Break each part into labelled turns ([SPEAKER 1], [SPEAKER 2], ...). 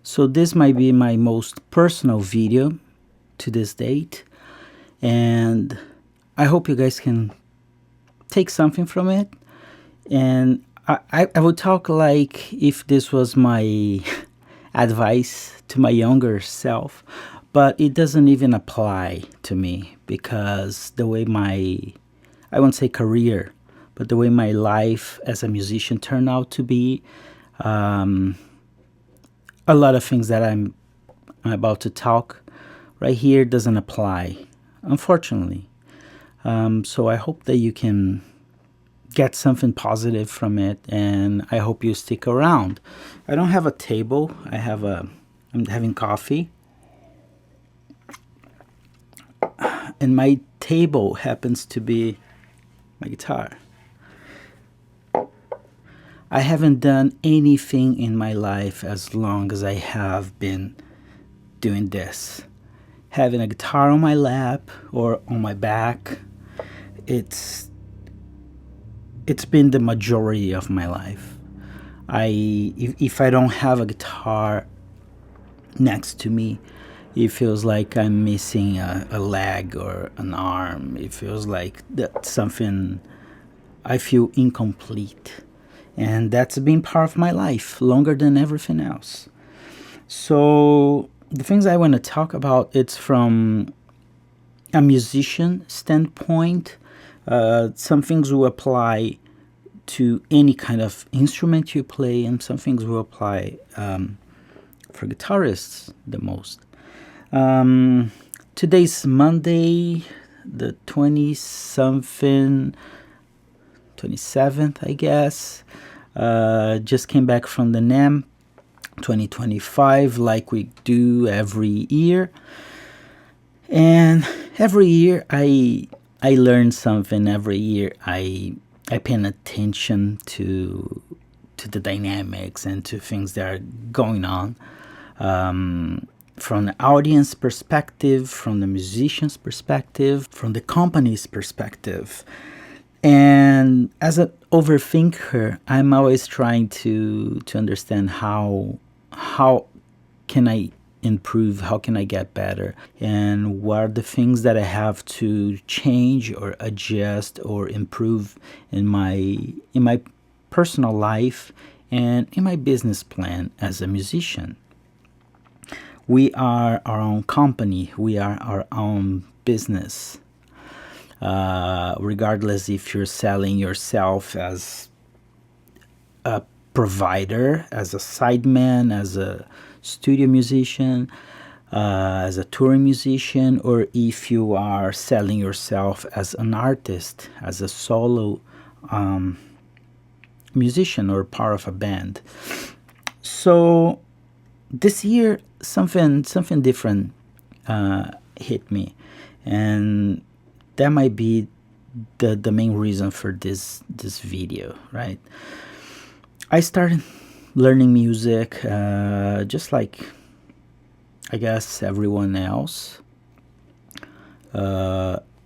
[SPEAKER 1] So this might be my most personal video to this date, and I hope you guys can take something from it. And I would talk like if this was my advice to my younger self, but it doesn't even apply to me because the way I won't say career, but the way my life as a musician turned out to be, um, a lot of things that I'm about to talk right here doesn't apply, unfortunately. So I hope that you can get something positive from it, and I hope you stick around. I don't have a table. I'm having coffee, and my table happens to be my guitar. I haven't done anything in my life as long as I have been doing this. Having a guitar on my lap or on my back, it's it's been the majority of my life. If I don't have a guitar next to me, it feels like I'm missing a leg or an arm. It feels like that's something I feel incomplete. And that's been part of my life longer than everything else. So the things I want to talk about, it's from a musician standpoint. Some things will apply to any kind of instrument you play, and some things will apply for guitarists the most. Today's Monday, the 20 something, 27th, I guess. Just came back from the NAM 2025, like we do every year. And every year I learn something. Every year I pay attention to the dynamics and to things that are going on, from the audience perspective, from the musician's perspective, from the company's perspective. And as an overthinker, I'm always trying to understand how can I improve, how can I get better, and what are the things that I have to change or adjust or improve in my personal life and in my business plan as a musician. We are our own company, we are our own business. Regardless if you're selling yourself as a provider, as a sideman, as a studio musician, as a touring musician, or if you are selling yourself as an artist, as a solo musician or part of a band. So this year, something different hit me, and that might be the main reason for this video, right? I started learning music just like I guess everyone else,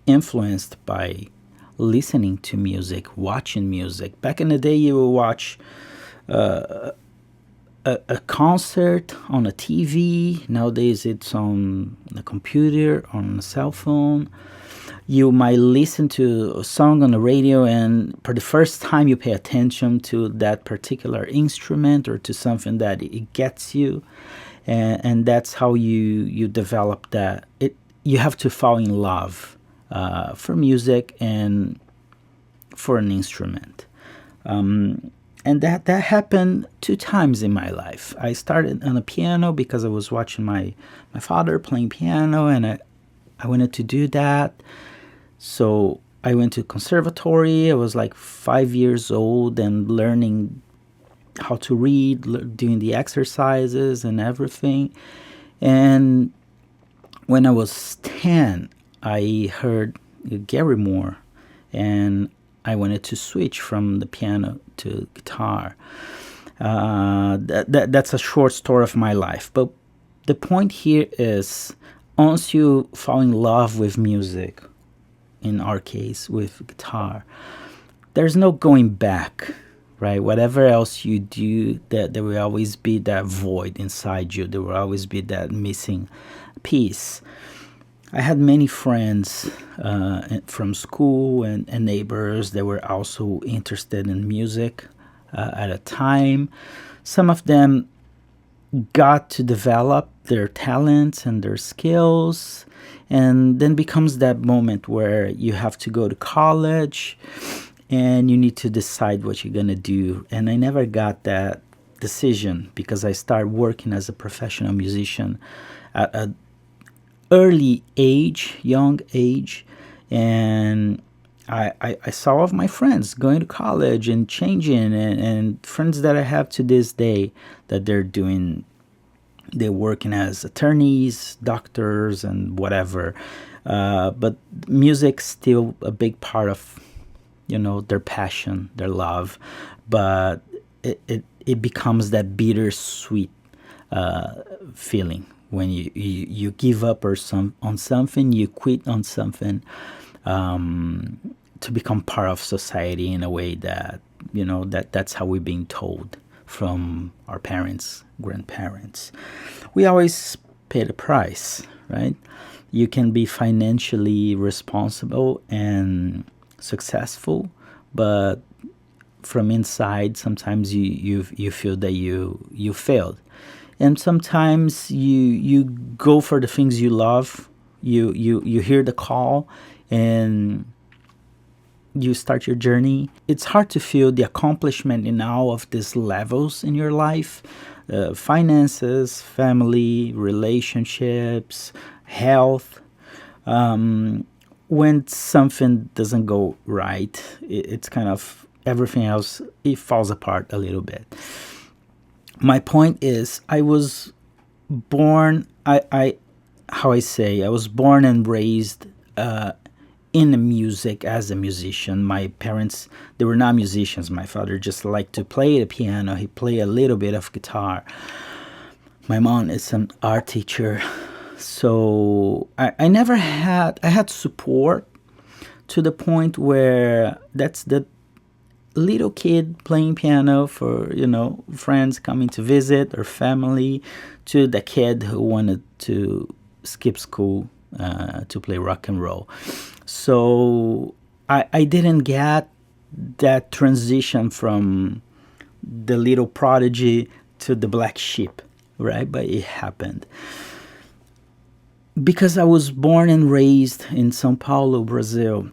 [SPEAKER 1] influenced by listening to music, watching music. Back in the day, you would watch a concert on a TV. Nowadays, it's on a computer, on a cell phone. You might listen to a song on the radio, and for the first time, you pay attention to that particular instrument or to something that it gets you, and that's how you develop that. You have to fall in love for music and for an instrument. And that happened 2 times in my life. I started on the piano because I was watching my father playing piano, and I wanted to do that. So I went to conservatory. I was like 5 years old and learning how to read, doing the exercises and everything. And when I was 10, I heard Gary Moore, and I wanted to switch from the piano to guitar. That's a short story of my life. But the point here is, once you fall in love with music, in our case with guitar, there's no going back. right? Whatever else you do, that there will always be that void inside you. There will always be that missing piece. I had many friends from school and neighbors that were also interested in music at a time. Some of them got to develop their talents and their skills, and then becomes that moment where you have to go to college and you need to decide what you're going to do. And I never got that decision because I started working as a professional musician at an early age, young age, and I saw of my friends going to college and changing, and friends that I have to this day that they're working as attorneys, doctors, and whatever. But music's still a big part of, their passion, their love. But it becomes that bittersweet feeling when you give up on something, you quit on something, to become part of society in a way that that's how we're being told from our parents, grandparents. We always pay the price, right? You can be financially responsible and successful, but from inside, sometimes you feel that you failed, and sometimes you go for the things you love. You hear the call, and you start your journey. It's hard to feel the accomplishment in all of these levels in your life: finances, family, relationships, health. When something doesn't go right, it's kind of everything else, it falls apart a little bit. My point is, I was born, I how I say, I was born and raised in the music as a musician. My parents, they were not musicians. My father just liked to play the piano. He played a little bit of guitar. My mom is an art teacher. So I had support to the point where that's the little kid playing piano for, friends coming to visit or family, to the kid who wanted to skip school to play rock and roll. So I didn't get that transition from the little prodigy to the black sheep, right? But it happened because I was born and raised in São Paulo, Brazil.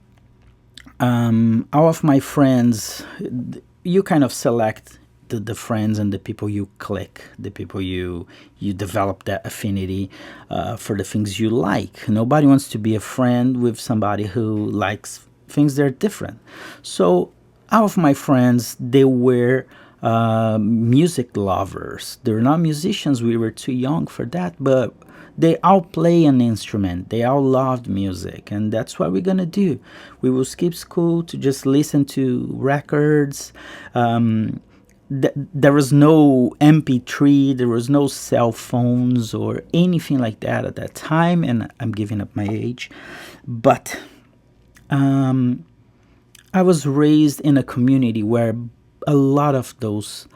[SPEAKER 1] All of my friends, you kind of select the friends and the people you click, the people you develop that affinity for the things you like. Nobody wants to be a friend with somebody who likes things that are different. So all of my friends, they were music lovers. They're not musicians. We were too young for that, but they all play an instrument. They all loved music, and that's what we're gonna do. We will skip school to just listen to records. There was no MP3, there was no cell phones or anything like that at that time, and I'm giving up my age. But I was raised in a community where a lot of those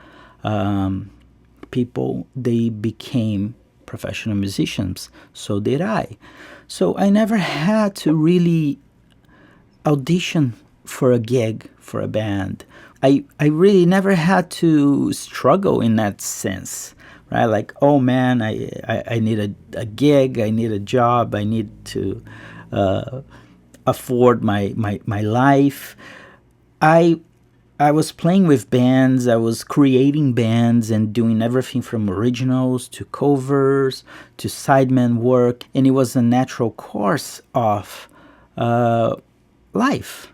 [SPEAKER 1] people, they became professional musicians. So did I. So I never had to really audition for a gig, for a band. I really never had to struggle in that sense, right? Like, oh man, I need a gig, I need a job, I need to afford my life. I was playing with bands, I was creating bands and doing everything from originals to covers to sideman work, and it was a natural course of life,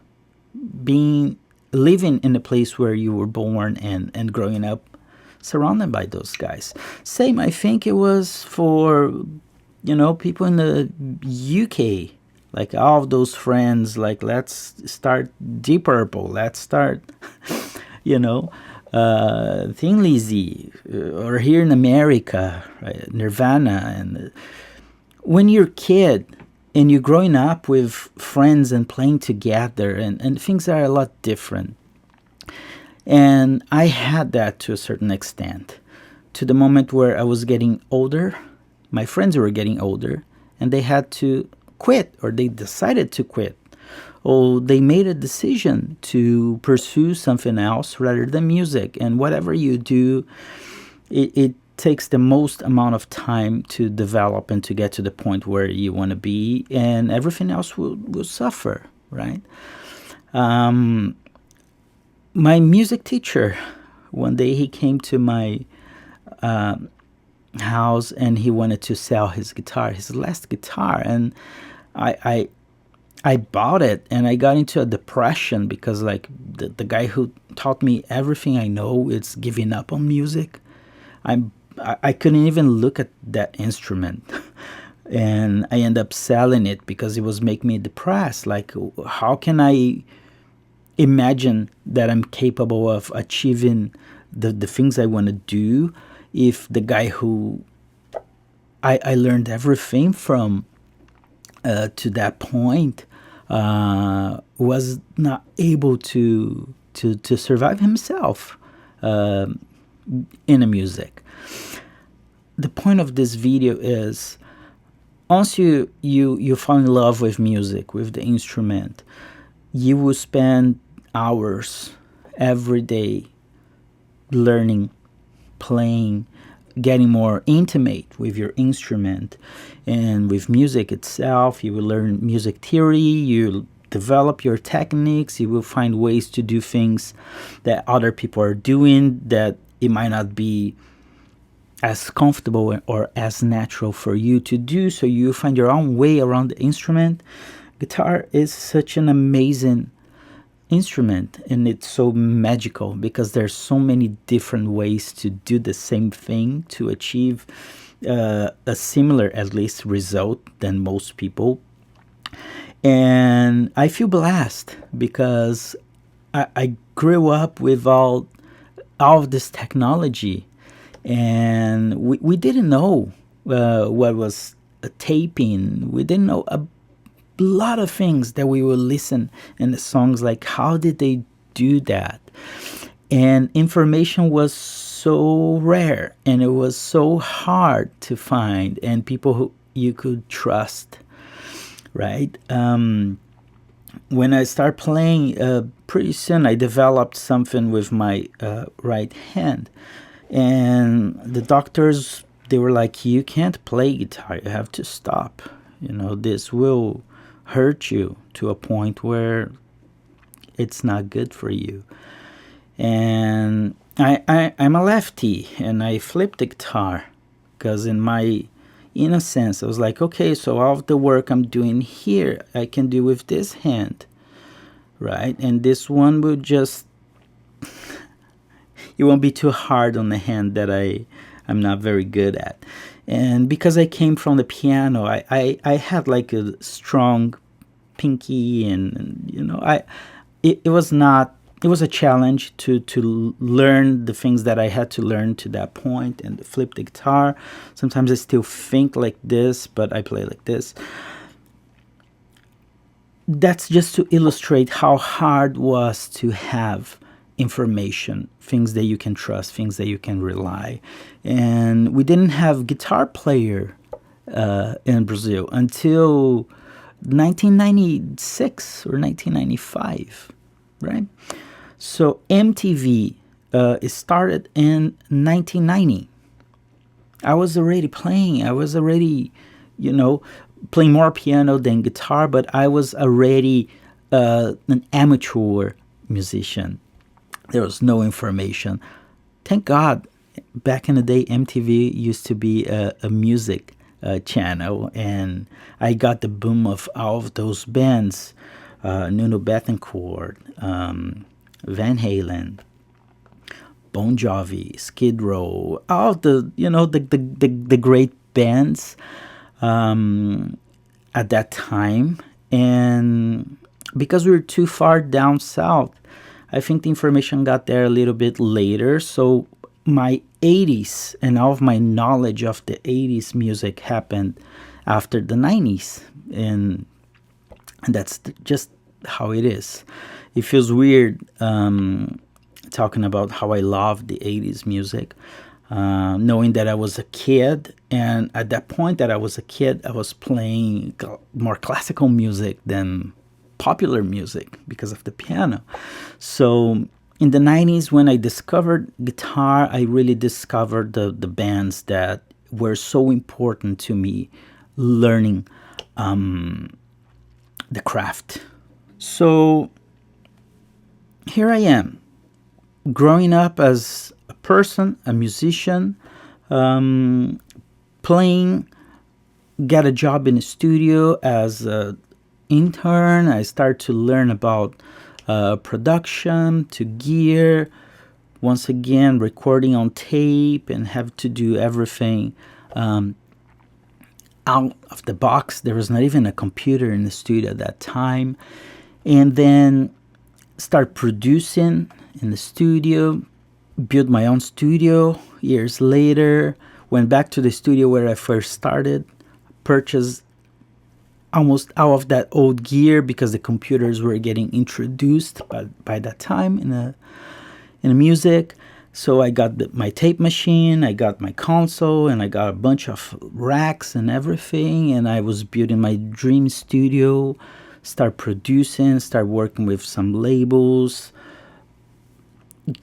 [SPEAKER 1] living in the place where you were born and growing up surrounded by those guys. Same, I think it was for, people in the UK. Like all of those friends, like, let's start Deep Purple, let's start, Thin Lizzy, or here in America, right, Nirvana. And when you're a kid and you're growing up with friends and playing together, and things are a lot different. And I had that to a certain extent, to the moment where I was getting older. My friends were getting older, and they had to quit, or they decided to quit, or they made a decision to pursue something else rather than music. And whatever you do, it takes the most amount of time to develop and to get to the point where you want to be, and everything else will suffer, right? Um, my music teacher, one day he came to my house and he wanted to sell his guitar, his last guitar, and I, I I bought it and I got into a depression because like the guy who taught me everything I know is giving up on music. I couldn't even look at that instrument. And I end up selling it because it was making me depressed. Like, how can I imagine that I'm capable of achieving the things I want to do if the guy who I learned everything from to that point was not able to survive himself uh, in the music. The point of this video is, once you fall in love with music, with the instrument, you will spend hours every day learning, playing, getting more intimate with your instrument and with music itself. You will learn music theory, you develop your techniques, you will find ways to do things that other people are doing that it might not be as comfortable or as natural for you to do, so you find your own way around the instrument. Guitar is such an amazing instrument, and it's so magical because there's so many different ways to do the same thing to achieve a similar, at least, result than most people. And I feel blessed because I grew up with all of this technology, and we didn't know what was a taping. We didn't know a lot of things that we would listen in the songs, like how did they do that. And information was so rare and it was so hard to find, and people who you could trust, right? When I started playing, pretty soon I developed something with my right hand, and the doctors, they were like, you can't play guitar, you have to stop, this will hurt you to a point where it's not good for you. And I'm a lefty, and I flipped the guitar because in my innocence I was like, okay, so all of the work I'm doing here I can do with this hand, right? And this one will just, it won't be too hard on the hand that I'm not very good at. And because I came from the piano, I had like a strong pinky, and it was not, it was a challenge to learn the things that I had to learn to that point and flip the guitar. Sometimes I still think like this, but I play like this. That's just to illustrate how hard it was to have information, things that you can trust, things that you can rely. And we didn't have guitar player in Brazil until 1996 or 1995, right? So MTV it started in 1990. I was already playing. I was already, playing more piano than guitar, but I was already an amateur musician. There was no information. Thank God, back in the day, MTV used to be a music channel, and I got the boom of all of those bands, Nuno Bettencourt, Van Halen, Bon Jovi, Skid Row, all of the great bands at that time. And because we were too far down south, I think the information got there a little bit later. So my 80s and all of my knowledge of the 80s music happened after the 90s. And that's just how it is. It feels weird talking about how I loved the 80s music, knowing that I was a kid. And at that point that I was a kid, I was playing more classical music than popular music because of the piano. So in the 90s, when I discovered guitar, I really discovered the bands that were so important to me learning the craft. So here I am, growing up as a person, a musician, playing, got a job in a studio as an intern. I started to learn about production, to gear, once again, recording on tape and have to do everything out of the box. There was not even a computer in the studio at that time. And then start producing in the studio, built my own studio. Years later, went back to the studio where I first started, purchased almost all of that old gear because the computers were getting introduced by that time in the music. So I got my tape machine, I got my console, and I got a bunch of racks and everything. And I was building my dream studio, start producing, start working with some labels.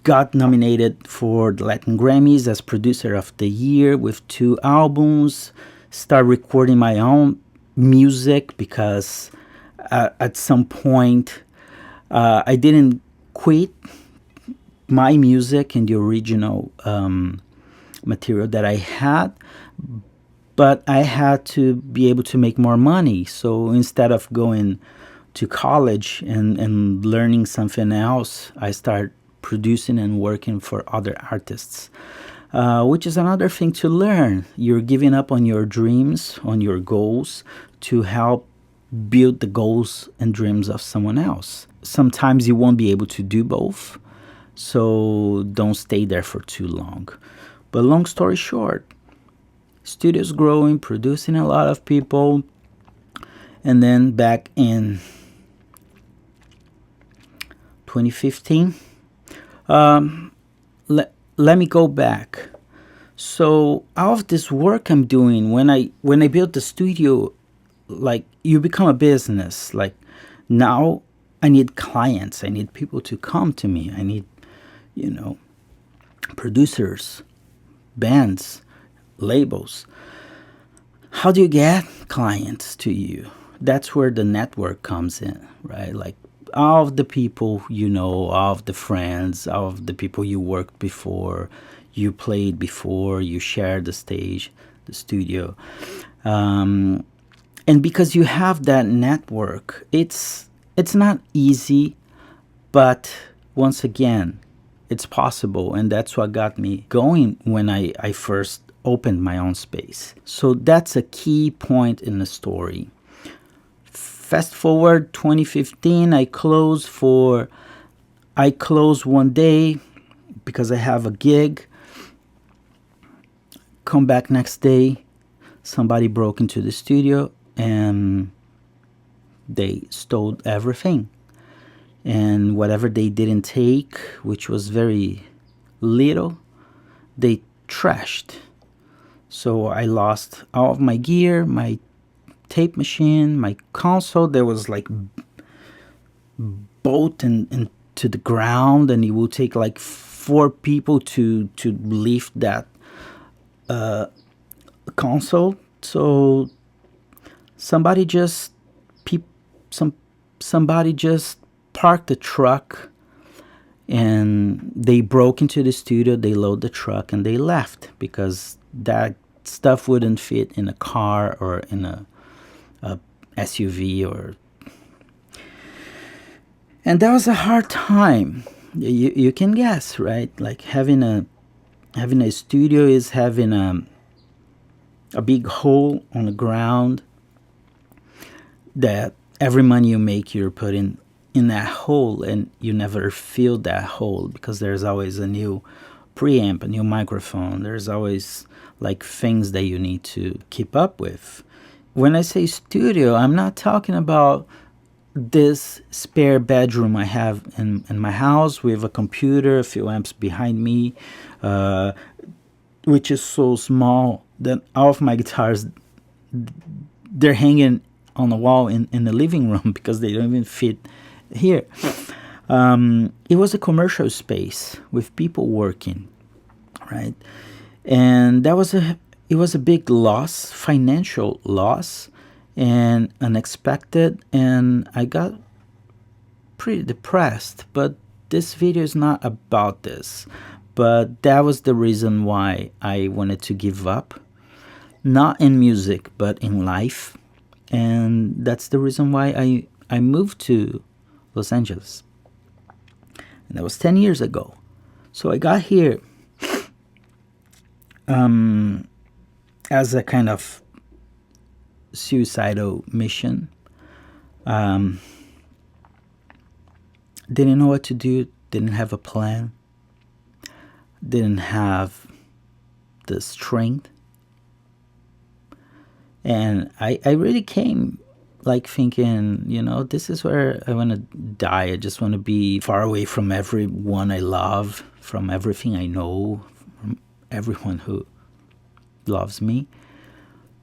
[SPEAKER 1] Got nominated for the Latin Grammys as Producer of the Year with 2 albums. Start recording my own music because at some point I didn't quit my music and the original material that I had, but I had to be able to make more money. So instead of going to college and learning something else, I started producing and working for other artists, which is another thing to learn. You're giving up on your dreams, on your goals, to help build the goals and dreams of someone else. Sometimes you won't be able to do both, so don't stay there for too long. But long story short, studio's growing, producing a lot of people, and then back in 2015, let me go back. So all of this work I'm doing, when I built the studio, like, you become a business. Like, now I need clients, I need people to come to me, I need, producers, bands, labels. How do you get clients to you? That's where the network comes in, right? Like, all of the people all of the friends, all of the people you worked before, you played before, you shared the stage, the studio. And because you have that network, it's not easy, but once again, it's possible. And that's what got me going when I first opened my own space. So that's a key point in the story. Fast forward 2015, I close one day because I have a gig. Come back next day, somebody broke into the studio and they stole everything. And whatever they didn't take, which was very little, they trashed. So I lost all of my gear, my tape machine, my console. There was like bolt into the ground, and it would take like 4 people to lift that console. So somebody just parked the truck, and they broke into the studio, they load the truck, and they left because that stuff wouldn't fit in a car or in a SUV. And that was a hard time. You can guess, right? Like, having a studio is having a big hole on the ground that every money you make, you're putting in that hole, and you never fill that hole because there's always a new preamp, a new microphone. There's always like things that you need to keep up with. When I say studio, I'm not talking about this spare bedroom I have in my house with a computer, a few amps behind me, uh, which is so small that all of my guitars, they're hanging on the wall in the living room because they don't even fit here. It was a commercial space with people working, right? And it was a big loss, financial loss, and unexpected. And I got pretty depressed. But this video is not about this. But that was the reason why I wanted to give up, not in music, but in life. And that's the reason why I moved to Los Angeles. And that was 10 years ago. So I got here as a kind of suicidal mission. Didn't know what to do, didn't have a plan, didn't have the strength. And I really came like thinking, this is where I want to die. I just want to be far away from everyone I love, from everything I know, from everyone who loves me.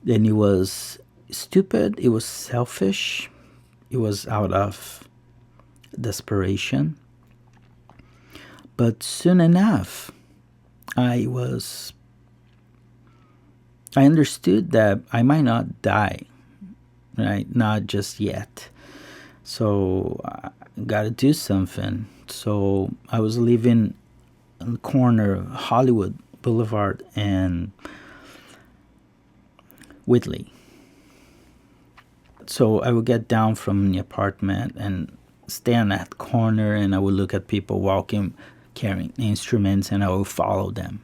[SPEAKER 1] And it was stupid, it was selfish, it was out of desperation. But soon enough, I understood that I might not die, right? Not just yet. So I got to do something. So I was living on the corner of Hollywood Boulevard and Whitley. So I would get down from the apartment and stand at the corner, and I would look at people walking, carrying instruments, and I would follow them.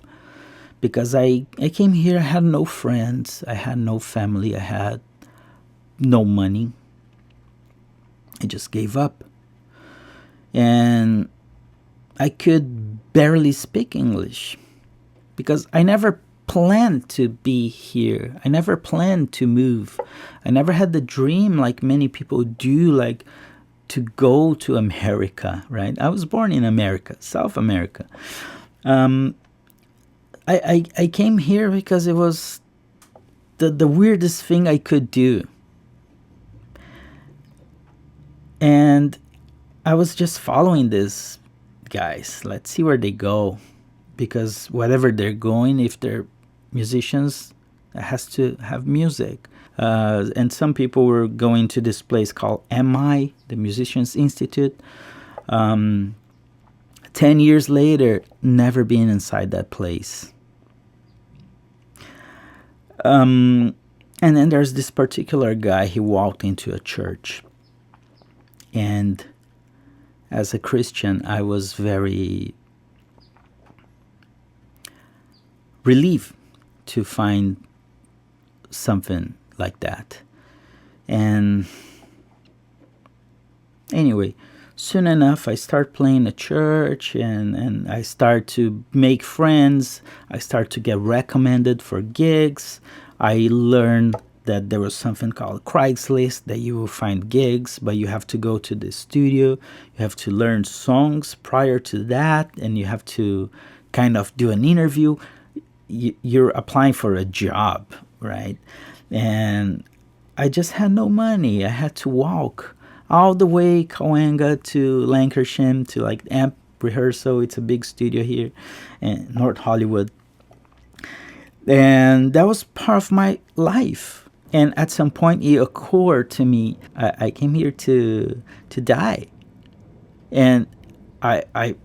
[SPEAKER 1] Because I came here, I had no friends, I had no family, I had no money. I just gave up. And I could barely speak English because I never planned to be here. I never planned to move. I never had the dream like many people do, like to go to America, right? I was born in America, South America. I came here because it was the weirdest thing I could do. And I was just following these guys. Let's see where they go. Because whatever they're going, if they're musicians, it has to have music. And some people were going to this place called MI, the Musicians Institute. 10 years later, never been inside that place. And then there's this particular guy, he walked into a church. And as a Christian, I was very relieved to find something like that. And anyway, soon enough, I start playing at church, and I start to make friends. I start to get recommended for gigs. I learned that there was something called Craigslist, that you will find gigs, but you have to go to the studio. You have to learn songs prior to that, and you have to kind of do an interview. You're applying for a job, right? And I just had no money. I had to walk all the way Cahuenga to Lancashire to like amp rehearsal. It's a big studio here in North Hollywood. And that was part of my life. And at some point it occurred to me, I came here to die. And I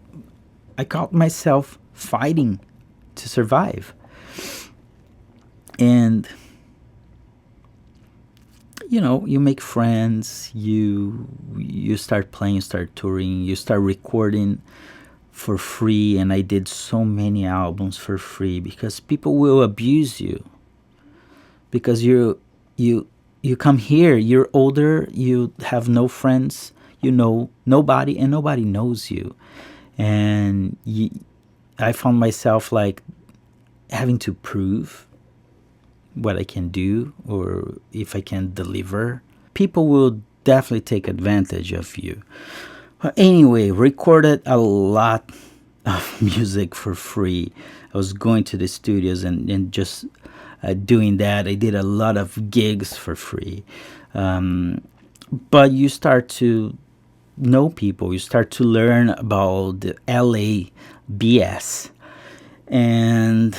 [SPEAKER 1] caught myself fighting to survive. And you make friends, you start playing, you start touring, you start recording for free. And I did so many albums for free because people will abuse you. Because you come here, you're older, you have no friends, you know nobody, and nobody knows you. And I found myself like having to prove what I can do or if I can deliver. People will definitely take advantage of you. But anyway, recorded a lot of music for free. I was going to the studios and just doing that. I did a lot of gigs for free. But you start to know people, you start to learn about the LA BS. And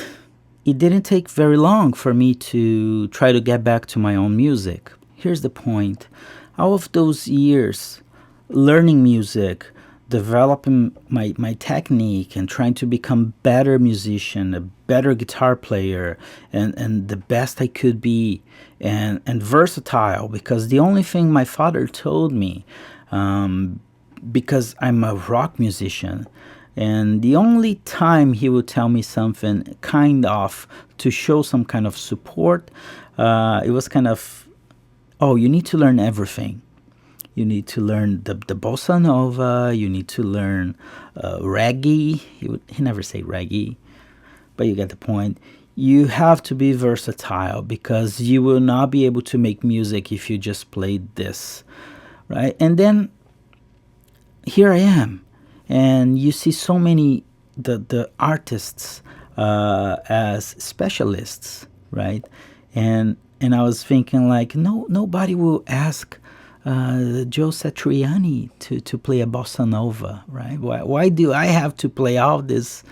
[SPEAKER 1] it didn't take very long for me to try to get back to my own music. Here's the point. All of those years learning music, developing my technique and trying to become better musician, a better guitar player, and the best I could be, and versatile, because the only thing my father told me, because I'm a rock musician, and the only time he would tell me something kind of to show some kind of support, it was kind of, oh, you need to learn everything. You need to learn the bossa nova. You need to learn reggae. He never say reggae, but you get the point. You have to be versatile because you will not be able to make music if you just play this, right? And then here I am, and you see so many the artists as specialists, right? And I was thinking like, no, nobody will ask Joe Satriani to play a bossa nova, right? Why do I have to play all these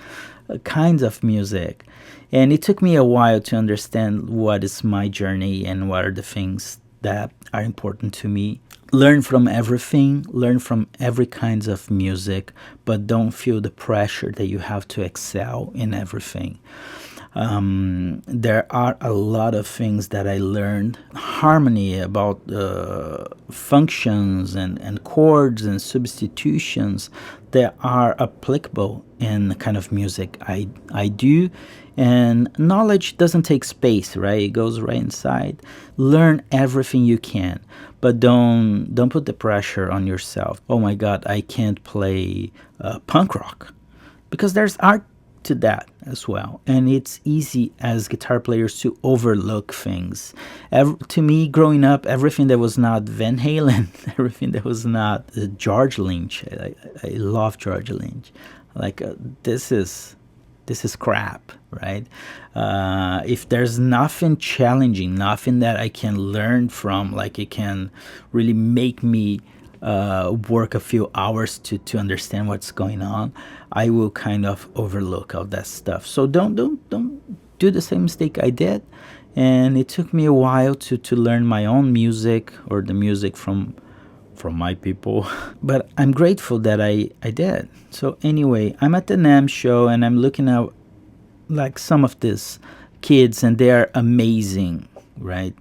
[SPEAKER 1] kinds of music? And it took me a while to understand what is my journey and what are the things that are important to me. Learn from everything, learn from every kinds of music, but don't feel the pressure that you have to excel in everything. There are a lot of things that I learned. Harmony, about functions and chords and substitutions that are applicable in the kind of music I do. And knowledge doesn't take space, right? It goes right inside. Learn everything you can, but don't put the pressure on yourself. Oh my God, I can't play punk rock, because there's art to that as well, and it's easy as guitar players to overlook things. To me, growing up, everything that was not Van Halen, everything that was not George Lynch, I love George Lynch. Like this is crap, right? If there's nothing challenging, nothing that I can learn from, like it can really make me work a few hours to understand what's going on, I will kind of overlook all that stuff. So don't do the same mistake I did. And it took me a while to learn my own music, or the music from my people. But I'm grateful that I did. So anyway, I'm at the NAMM show and I'm looking at like some of these kids, and they are amazing, right?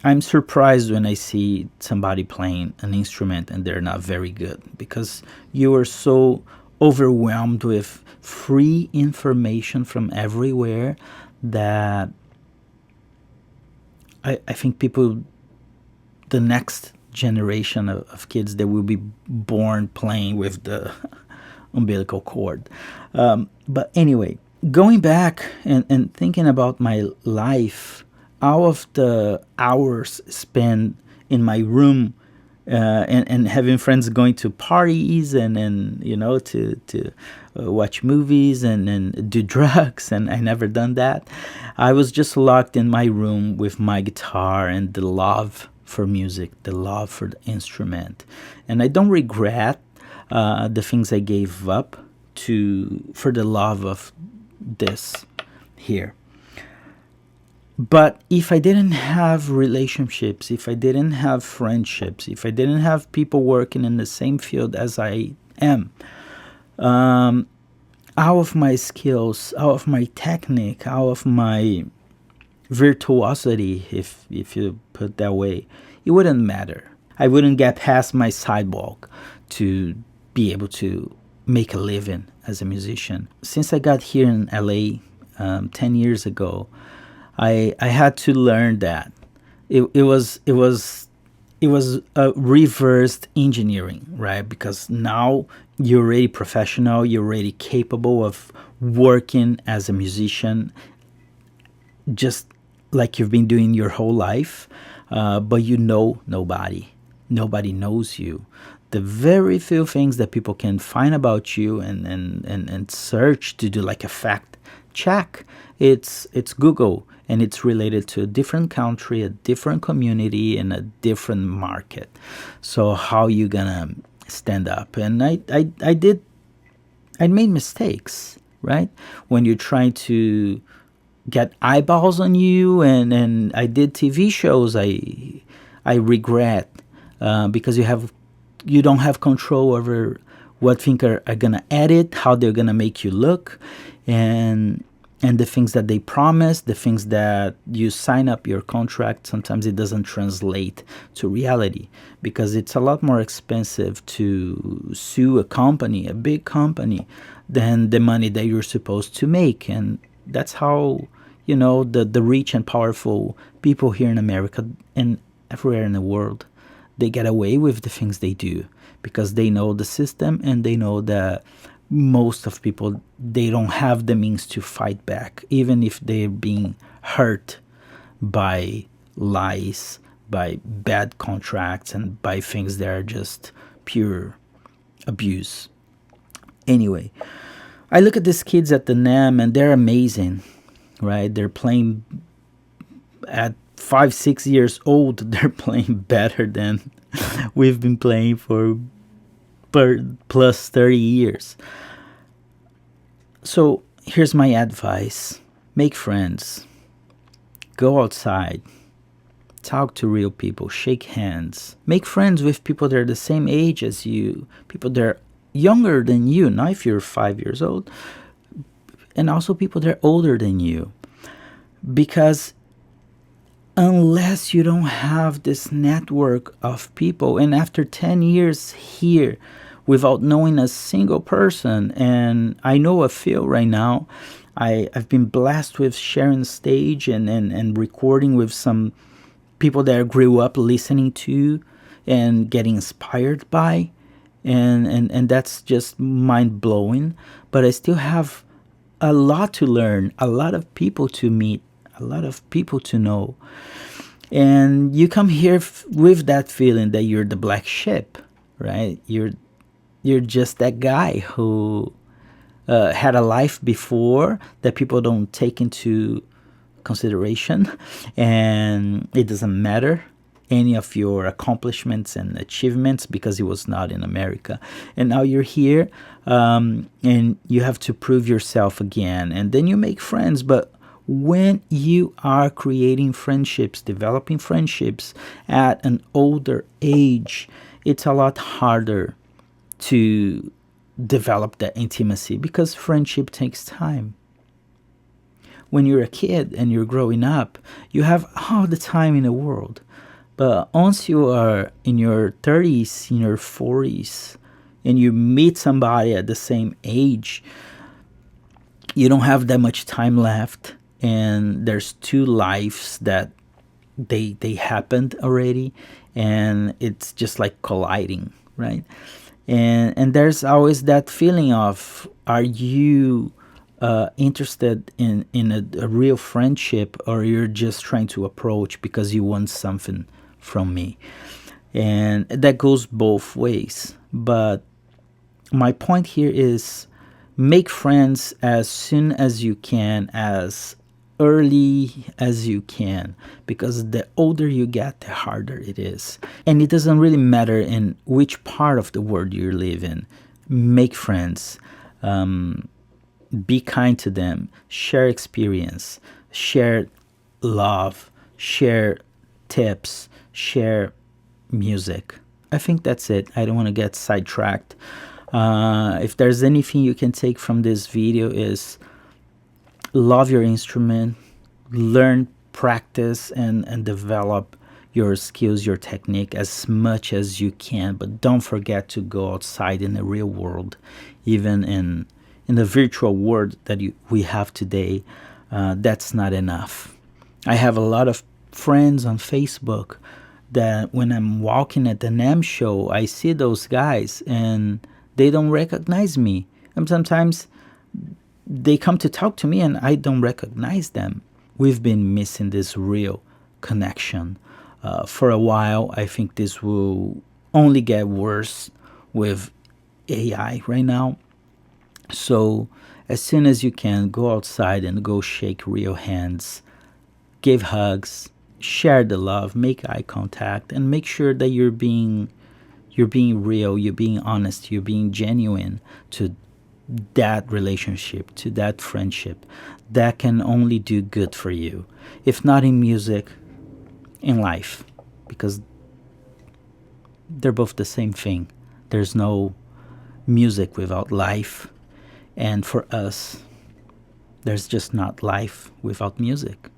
[SPEAKER 1] I'm surprised when I see somebody playing an instrument and they're not very good, because you are so overwhelmed with free information from everywhere that I think people, the next generation of kids, that will be born playing with the umbilical cord. But anyway, going back and thinking about my life, all of the hours spent in my room and having friends going to parties and you know, to watch movies and do drugs, and I never done that. I was just locked in my room with my guitar and the love for music, the love for the instrument. And I don't regret the things I gave up for the love of this here. But if I didn't have relationships, if I didn't have friendships, if I didn't have people working in the same field as I am, all of my skills, all of my technique, all of my virtuosity, if you put it that way, it wouldn't matter. I wouldn't get past my sidewalk to be able to make a living as a musician. Since I got here in LA 10 years ago, I had to learn that it was a reversed engineering, right? Because now you're already professional, you're already capable of working as a musician, just like you've been doing your whole life, but you know nobody. Nobody knows you. The very few things that people can find about you and search to do like a fact check, it's Google, and it's related to a different country, a different community, and a different market. So how you gonna stand up? And I made mistakes, right? When you're trying to get eyeballs on you, and I did TV shows I regret, because you don't have control over what things are gonna edit, how they're gonna make you look, and the things that they promise, the things that you sign up your contract, sometimes it doesn't translate to reality, because it's a lot more expensive to sue a company, a big company, than the money that you're supposed to make. And that's how, the rich and powerful people here in America and everywhere in the world, they get away with the things they do, because they know the system, and they know that most of people, they don't have the means to fight back, even if they're being hurt by lies, by bad contracts, and by things that are just pure abuse. Anyway, I look at these kids at the NAM, and they're amazing, right? They're playing at 5, 6 years old. They're playing better than we've been playing for plus 30 years. So here's my advice: make friends, go outside, talk to real people, shake hands, make friends with people that are the same age as you, people that are younger than you, not if you're 5 years old, and also people that are older than you. Because unless you don't have this network of people, and after 10 years here without knowing a single person, and I know a few right now, I've been blessed with sharing stage and recording with some people that I grew up listening to and getting inspired by, and that's just mind-blowing. But I still have a lot to learn, a lot of people to meet, a lot of people to know. And you come here with that feeling that you're the black sheep, right? You're just that guy who had a life before that people don't take into consideration, and it doesn't matter any of your accomplishments and achievements because it was not in America. And now you're here, and you have to prove yourself again, and then you make friends. But when you are creating friendships, developing friendships at an older age, it's a lot harder to develop that intimacy, because friendship takes time. When you're a kid and you're growing up, you have all the time in the world. But once you are in your 30s, in your 40s, and you meet somebody at the same age, you don't have that much time left, and there's two lives that they happened already, and it's just like colliding, right? And there's always that feeling of, are you interested in a real friendship, or you're just trying to approach because you want something from me? And that goes both ways. But my point here is, make friends as soon as you can, as early as you can, because the older you get, the harder it is. And it doesn't really matter in which part of the world you live in. Make friends, be kind to them, share experience, share love, share tips, share music. I think that's it. I don't want to get sidetracked. If there's anything you can take from this video, is love your instrument, learn, practice, and develop your skills, your technique as much as you can. But don't forget to go outside in the real world, even in the virtual world that we have today. That's not enough. I have a lot of friends on Facebook that when I'm walking at the NAM show, I see those guys and they don't recognize me. And sometimes they come to talk to me and I don't recognize them. we've been missing this real connection. For a while, I think this will only get worse with AI right now. So, as soon as you can, go outside and go shake real hands, give hugs, share the love, make eye contact, and make sure that you're being real, you're being honest, you're being genuine to that relationship, to that friendship. That can only do good for you. If not in music, in life, because they're both the same thing. There's no music without life, and for us, there's just not life without music.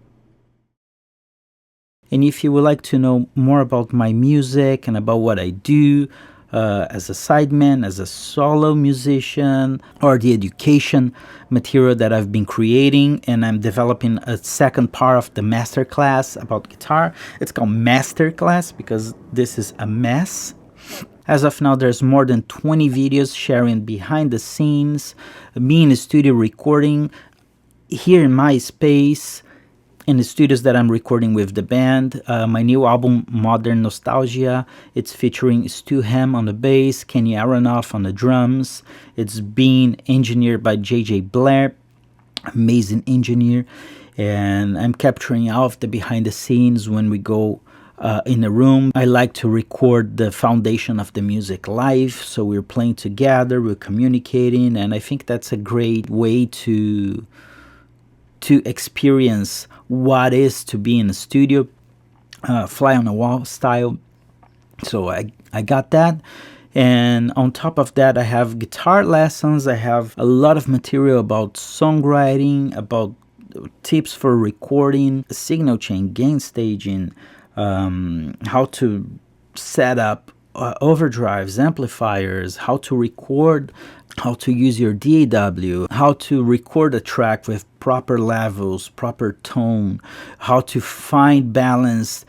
[SPEAKER 1] And if you would like to know more about my music and about what I do as a sideman, as a solo musician, or the education material that I've been creating, and I'm developing a second part of the masterclass about guitar. It's called Masterclass because this is a mess. As of now, there's more than 20 videos sharing behind the scenes, me in the studio recording here in my space, in the studios that I'm recording with the band. My new album, Modern Nostalgia, it's featuring Stu Ham on the bass, Kenny Aronoff on the drums. It's being engineered by JJ Blair, amazing engineer. And I'm capturing all of the behind the scenes when we go in a room. I like to record the foundation of the music live, so we're playing together, we're communicating, and I think that's a great way to experience what is to be in the studio, fly on the wall style. So I got that. And on top of that, I have guitar lessons. I have a lot of material about songwriting, about tips for recording, signal chain, gain staging, how to set up overdrives, amplifiers, how to record, how to use your DAW, how to record a track with proper levels, proper tone, how to find balance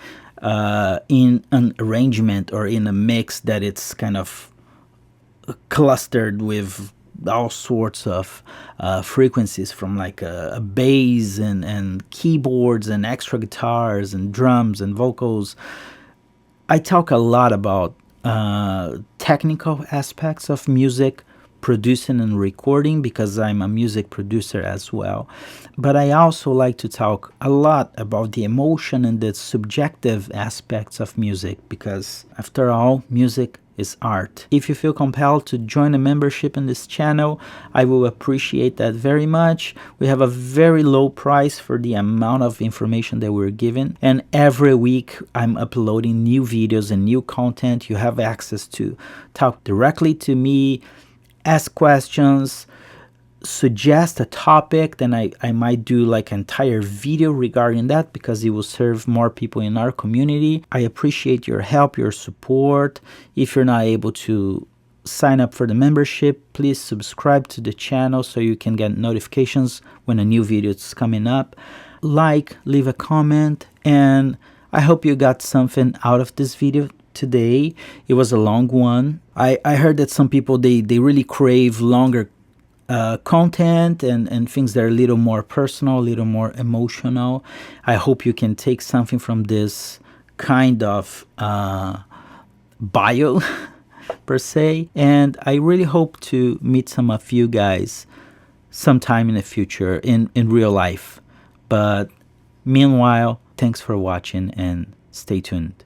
[SPEAKER 1] in an arrangement or in a mix that it's kind of clustered with all sorts of frequencies, from like a bass and keyboards and extra guitars and drums and vocals. I talk a lot about technical aspects of music producing and recording because I'm a music producer as well. But I also like to talk a lot about the emotion and the subjective aspects of music because, after all, music is art. If you feel compelled to join a membership in this channel, I will appreciate that very much. We have a very low price for the amount of information that we're given, and every week I'm uploading new videos and new content. You have access to talk directly to me, ask questions, suggest a topic, then I might do like an entire video regarding that because it will serve more people in our community. I appreciate your help, your support. If you're not able to sign up for the membership, please subscribe to the channel so you can get notifications when a new video is coming up. Like, leave a comment, and I hope you got something out of this video today. It was a long one. I heard that some people, they really crave longer content and things that are a little more personal, a little more emotional. I hope you can take something from this kind of bio per se, and I really hope to meet some of you guys sometime in the future in real life. But meanwhile, thanks for watching and stay tuned.